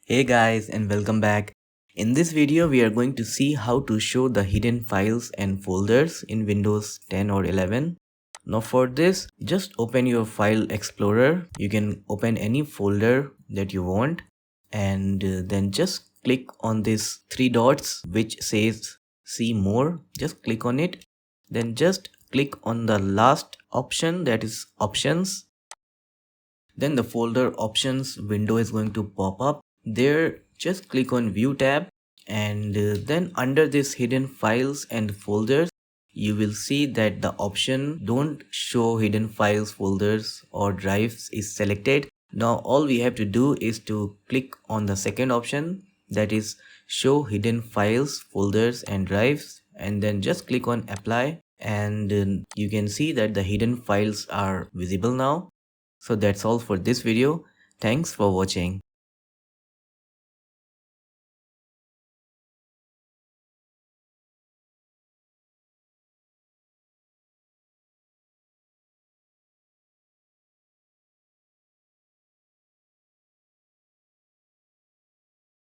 Hey guys, and welcome back. In this video we are going to see how to show the hidden files and folders in Windows 10 or 11. Now for this, just open your file explorer. You can open any folder that you want and then just click on this three dots which says see more. Just click on it. Then just click on the last option, that is options. Then the folder options window is going to pop up. There just click on view tab and then under this hidden files and folders you will see that the option don't show hidden files, folders or drives is selected. Now all we have to do is to click on the second option, that is show hidden files, folders and drives, and then just click on apply and you can see that the hidden files are visible now. So that's all for this video. Thanks for watching.